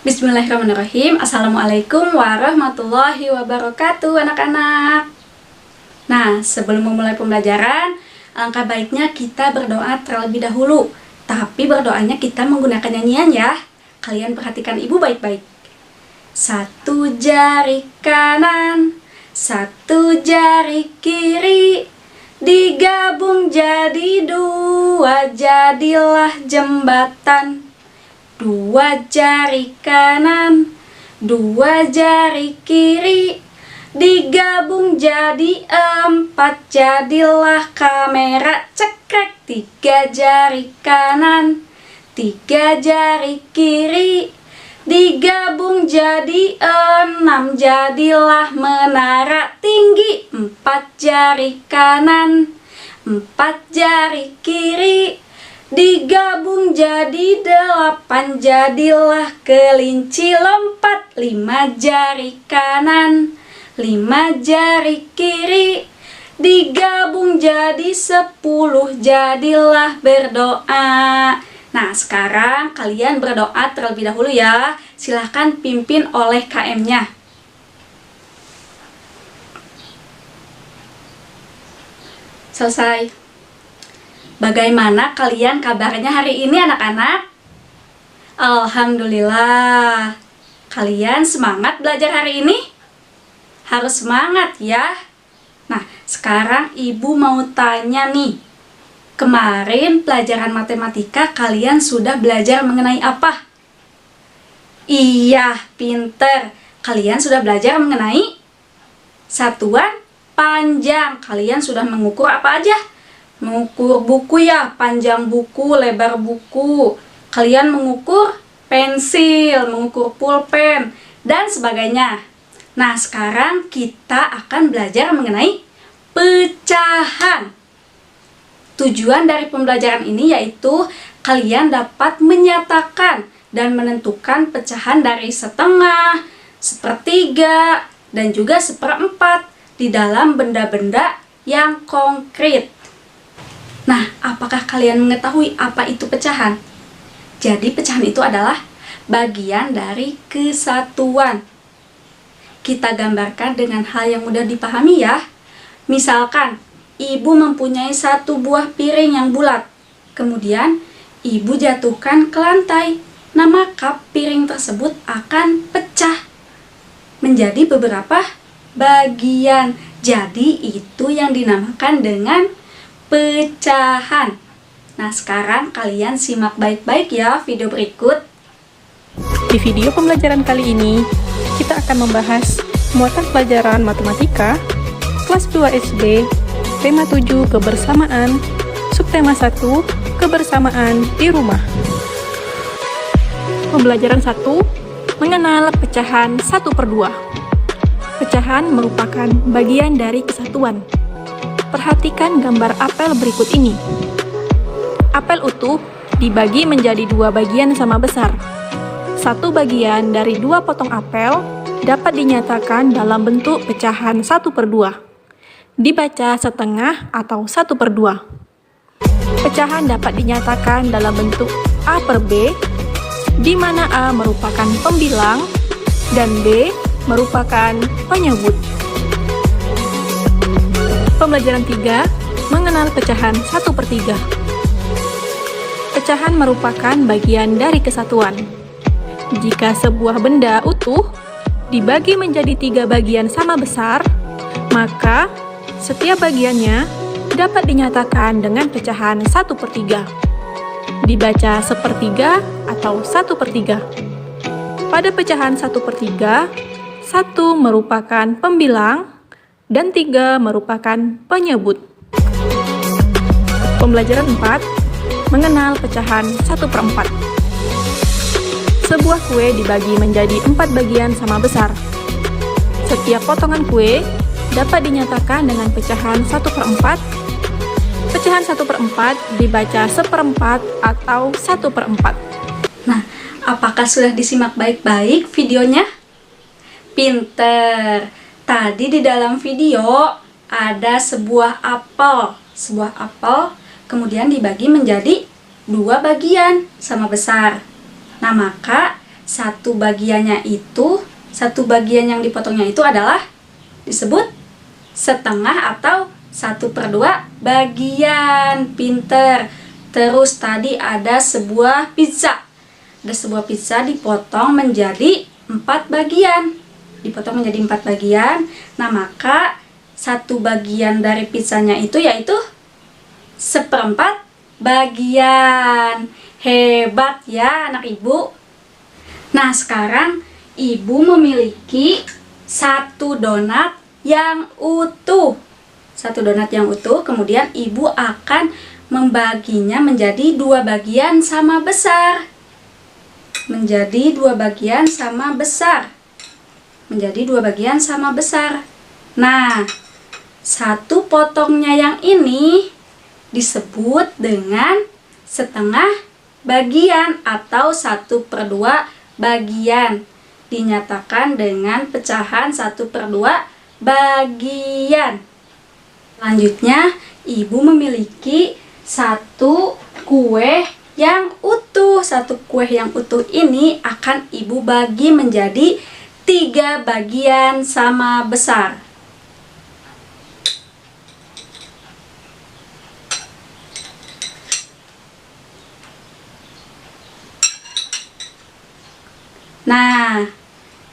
Bismillahirrahmanirrahim. Assalamualaikum warahmatullahi wabarakatuh anak-anak. Nah, sebelum memulai pembelajaran, alangkah baiknya kita berdoa terlebih dahulu. Tapi berdoanya kita menggunakan nyanyian ya. Kalian perhatikan ibu baik-baik. Satu jari kanan, satu jari kiri, digabung jadi dua, jadilah jembatan. Dua jari kanan, dua jari kiri, digabung jadi empat, jadilah kamera. Cekrek. Tiga jari kanan, tiga jari kiri, digabung jadi enam, jadilah menara tinggi. Empat jari kanan, empat jari kiri, digabung jadi delapan, jadilah kelinci lompat. Lima jari kanan, lima jari kiri, digabung jadi 10, jadilah berdoa. Nah, sekarang kalian berdoa terlebih dahulu ya. Silahkan pimpin oleh KM-nya. Selesai. Bagaimana kalian kabarnya hari ini anak-anak? Alhamdulillah. Kalian semangat belajar hari ini? Harus semangat ya. Nah, sekarang ibu mau tanya nih. Kemarin pelajaran matematika kalian sudah belajar mengenai apa? Iya, pinter. Kalian sudah belajar mengenai satuan panjang. Kalian sudah mengukur apa aja? Mengukur buku ya, panjang buku, lebar buku. Kalian mengukur pensil, mengukur pulpen, dan sebagainya. Nah, sekarang kita akan belajar mengenai pecahan. Tujuan dari pembelajaran ini yaitu kalian dapat menyatakan dan menentukan pecahan dari setengah, sepertiga, dan juga seperempat di dalam benda-benda yang konkret. Nah, apakah kalian mengetahui apa itu pecahan? Jadi pecahan itu adalah bagian dari kesatuan. Kita gambarkan dengan hal yang mudah dipahami ya. Misalkan, ibu mempunyai satu buah piring yang bulat. Kemudian, ibu jatuhkan ke lantai. Nah, maka piring tersebut akan pecah menjadi beberapa bagian. Jadi, itu yang dinamakan dengan pecahan. Nah, sekarang kalian simak baik-baik ya video berikut. Di video pembelajaran kali ini, kita akan membahas muatan pelajaran matematika kelas 2 SD, tema 7 kebersamaan, subtema 1 kebersamaan di rumah. Pembelajaran 1, mengenal pecahan 1/2. Pecahan merupakan bagian dari kesatuan. Perhatikan gambar apel berikut ini. Apel utuh dibagi menjadi dua bagian sama besar. Satu bagian dari dua potong apel dapat dinyatakan dalam bentuk pecahan 1/2. Dibaca setengah atau 1/2. Pecahan dapat dinyatakan dalam bentuk A per B, di mana A merupakan pembilang dan B merupakan penyebut. Pembelajaran 3, mengenal pecahan 1/3. Pecahan merupakan bagian dari kesatuan. Jika sebuah benda utuh dibagi menjadi 3 bagian sama besar, maka setiap bagiannya dapat dinyatakan dengan pecahan 1/3. Dibaca 1/3 atau 1/3. Pada pecahan 1/3, 1 merupakan pembilang dan 3 merupakan penyebut. Pembelajaran 4, mengenal pecahan 1/4. Sebuah kue dibagi menjadi 4 bagian sama besar. Setiap potongan kue dapat dinyatakan dengan pecahan 1/4. Pecahan 1/4 dibaca 1/4 atau 1/4. Nah, apakah sudah disimak baik-baik videonya? Pinter. Tadi di dalam video ada sebuah apel. Sebuah apel kemudian dibagi menjadi 2 bagian sama besar. Nah, maka satu bagian yang dipotongnya itu adalah disebut setengah atau 1/2 bagian. Pinter. Terus tadi ada sebuah pizza. Ada sebuah pizza dipotong menjadi 4 bagian. Nah, maka satu bagian dari pizzanya itu yaitu 1/4 bagian. Hebat ya anak ibu. Nah, sekarang ibu memiliki satu donat yang utuh. Kemudian ibu akan membaginya menjadi 2 bagian sama besar. Nah, satu potongnya yang ini disebut dengan setengah bagian atau 1/2 bagian. Dinyatakan dengan pecahan 1/2 bagian. Selanjutnya, ibu memiliki satu kue yang utuh. Satu kue yang utuh ini akan ibu bagi menjadi 3 bagian sama besar. Nah,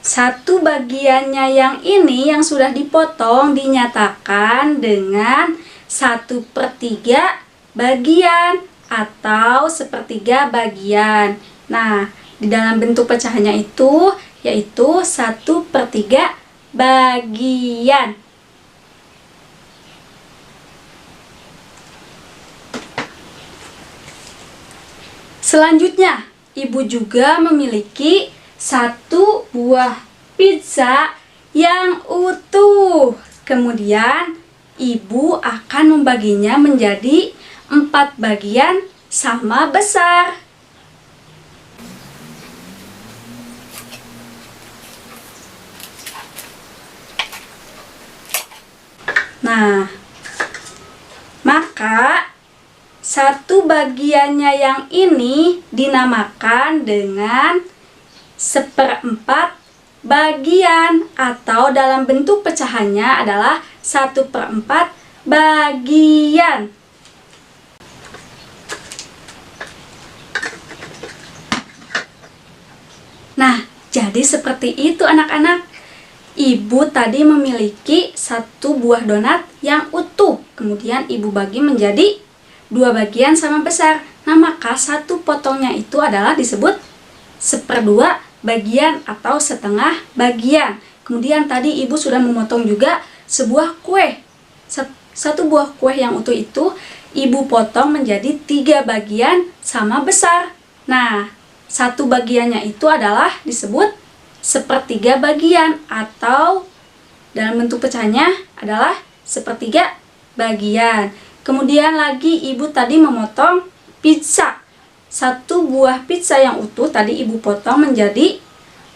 satu bagiannya yang ini yang sudah dipotong dinyatakan dengan 1/3 bagian atau 1/3 bagian. Nah, di dalam bentuk pecahannya itu yaitu 1/3 bagian. Selanjutnya, ibu juga memiliki satu buah pizza yang utuh. Kemudian ibu akan membaginya menjadi 4 bagian sama besar. Nah, maka satu bagiannya yang ini dinamakan dengan 1/4 bagian atau dalam bentuk pecahannya adalah 1/4 bagian. Nah, jadi seperti itu anak-anak. Ibu tadi memiliki satu buah donat yang utuh. Kemudian ibu bagi menjadi 2 bagian sama besar. Nah, maka satu potongnya itu adalah disebut 1/2 bagian atau setengah bagian. Kemudian tadi ibu sudah memotong juga sebuah kue. Satu buah kue yang utuh itu ibu potong menjadi 3 bagian sama besar. Nah, satu bagiannya itu adalah disebut 1/3 bagian atau dalam bentuk pecahannya adalah 1/3 bagian. Kemudian lagi ibu tadi memotong pizza. Satu buah pizza yang utuh tadi ibu potong menjadi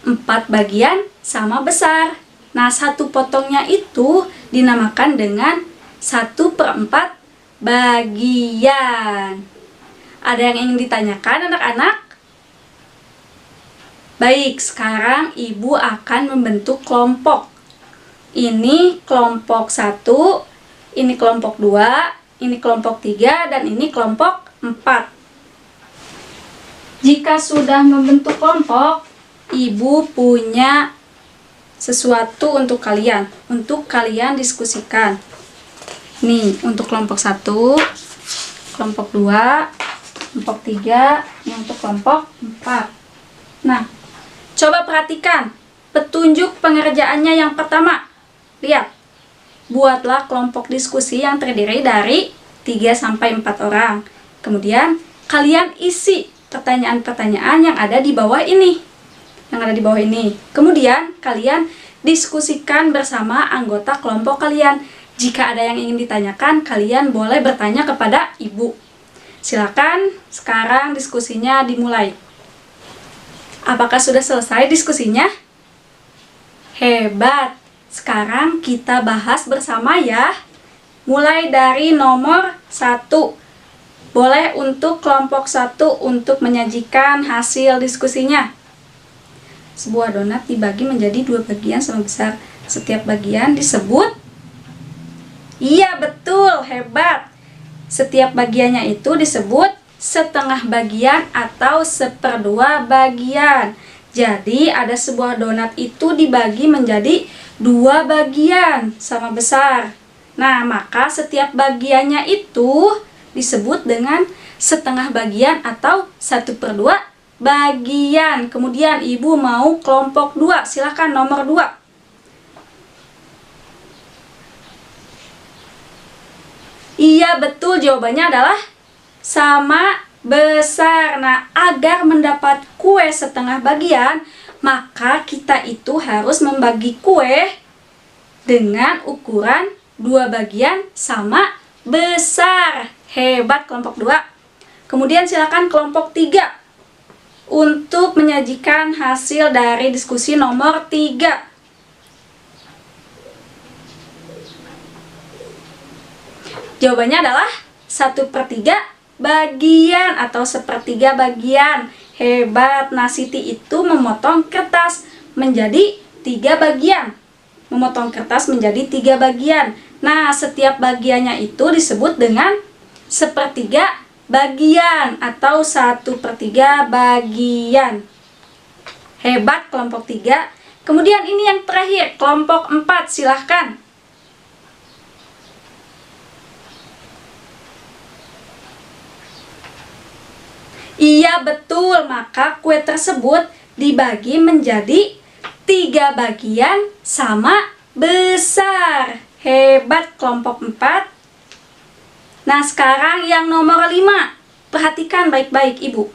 4 bagian sama besar. Nah, satu potongnya itu dinamakan dengan 1/4 bagian. Ada yang ingin ditanyakan anak-anak? Baik, sekarang ibu akan membentuk kelompok. Ini kelompok 1, ini kelompok 2, ini kelompok 3, dan ini kelompok 4. Jika sudah membentuk kelompok, ibu punya sesuatu untuk kalian diskusikan. Nih, untuk kelompok 1, kelompok 2, kelompok 3, ini untuk kelompok 4. Nah, coba perhatikan petunjuk pengerjaannya yang pertama. Lihat, buatlah kelompok diskusi yang terdiri dari 3-4 orang. Kemudian, kalian isi pertanyaan-pertanyaan yang ada di bawah ini. Kemudian, kalian diskusikan bersama anggota kelompok kalian. Jika ada yang ingin ditanyakan, kalian boleh bertanya kepada ibu. Silakan, sekarang diskusinya dimulai. Apakah sudah selesai diskusinya? Hebat! Sekarang kita bahas bersama ya. Mulai dari nomor 1. Boleh untuk kelompok 1 untuk menyajikan hasil diskusinya. Sebuah donat dibagi menjadi 2 bagian sama besar. Setiap bagian disebut. Iya, betul, hebat. Setiap bagiannya itu disebut setengah bagian atau 1/2 bagian. Jadi ada sebuah donat itu dibagi menjadi 2 bagian sama besar. Nah, maka setiap bagiannya itu disebut dengan setengah bagian atau 1/2 bagian. Kemudian ibu mau kelompok 2, silahkan nomor 2. Iya, betul, jawabannya adalah sama besar. Nah, agar mendapat kue setengah bagian, maka kita itu harus membagi kue dengan ukuran 2 bagian sama besar. Hebat kelompok 2. Kemudian silakan kelompok 3 untuk menyajikan hasil dari diskusi nomor 3. Jawabannya adalah 1/3 bagian atau 1/3 bagian. Hebat. Nah, Siti itu memotong kertas menjadi 3 bagian. Memotong kertas menjadi 3 bagian. Nah, setiap bagiannya itu disebut dengan 1/3 bagian atau 1/3 bagian. Hebat kelompok 3. Kemudian ini yang terakhir, kelompok 4, silahkan. Iya, betul, maka kue tersebut dibagi menjadi 3 bagian sama besar. Hebat kelompok 4. Nah, sekarang yang nomor 5. Perhatikan baik-baik ibu.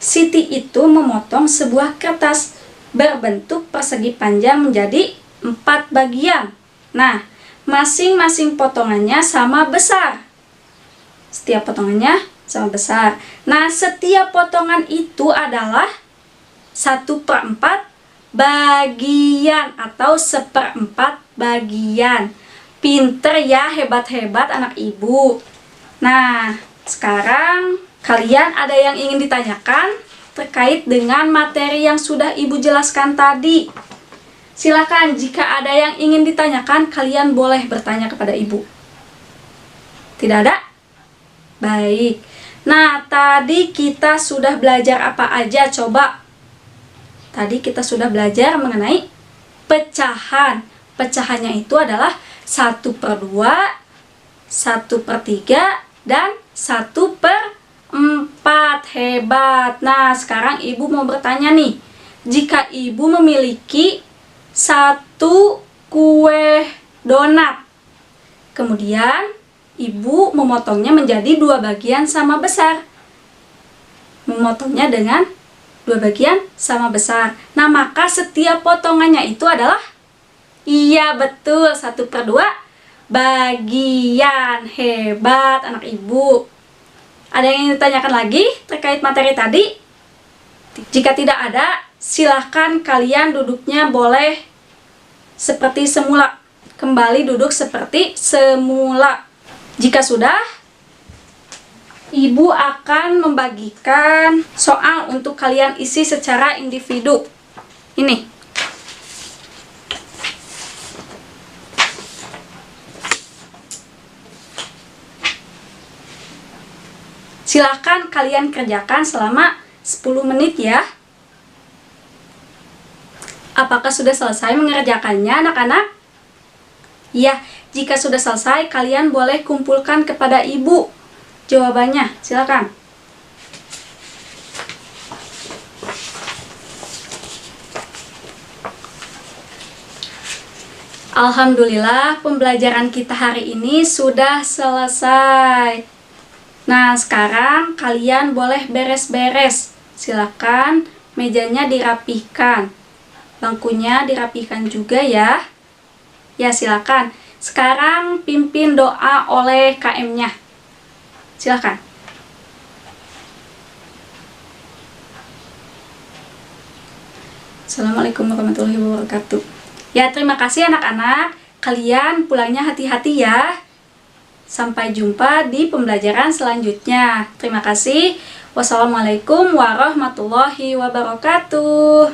Siti itu memotong sebuah kertas berbentuk persegi panjang menjadi 4 bagian. Nah, masing-masing potongannya sama besar. Setiap potongannya sama besar. Nah, setiap potongan itu adalah 1/4 bagian atau 1/4 bagian. Pinter ya, hebat-hebat anak ibu. Nah, sekarang kalian ada yang ingin ditanyakan terkait dengan materi yang sudah ibu jelaskan tadi? Silakan, jika ada yang ingin ditanyakan, kalian boleh bertanya kepada ibu. Tidak ada? Baik. Nah, tadi kita sudah belajar apa aja coba? Tadi kita sudah belajar mengenai pecahan. Pecahannya itu adalah 1/2, 1/3, dan 1/4. Hebat. Nah, sekarang ibu mau bertanya nih. Jika ibu memiliki 1 kue donat, kemudian ibu memotongnya menjadi 2 bagian sama besar. Memotongnya dengan 2 bagian sama besar. Nah, maka setiap potongannya itu adalah, iya betul, 1/2 bagian. Hebat anak ibu. Ada yang ingin ditanyakan lagi terkait materi tadi? Jika tidak ada, silahkan kalian duduknya boleh seperti semula. Kembali duduk seperti semula. Jika sudah, ibu akan membagikan soal untuk kalian isi secara individu. Ini. Silahkan kalian kerjakan selama 10 menit ya. Apakah sudah selesai mengerjakannya anak-anak? Ya, jika sudah selesai, kalian boleh kumpulkan kepada ibu jawabannya. Silakan. Alhamdulillah, pembelajaran kita hari ini sudah selesai. Nah, sekarang kalian boleh beres-beres. Silakan mejanya dirapihkan. Bangkunya dirapihkan juga ya. Ya, silakan. Sekarang pimpin doa oleh KM-nya. Silakan. Assalamualaikum warahmatullahi wabarakatuh. Ya, terima kasih anak-anak. Kalian pulangnya hati-hati ya. Sampai jumpa di pembelajaran selanjutnya. Terima kasih. Wassalamualaikum warahmatullahi wabarakatuh.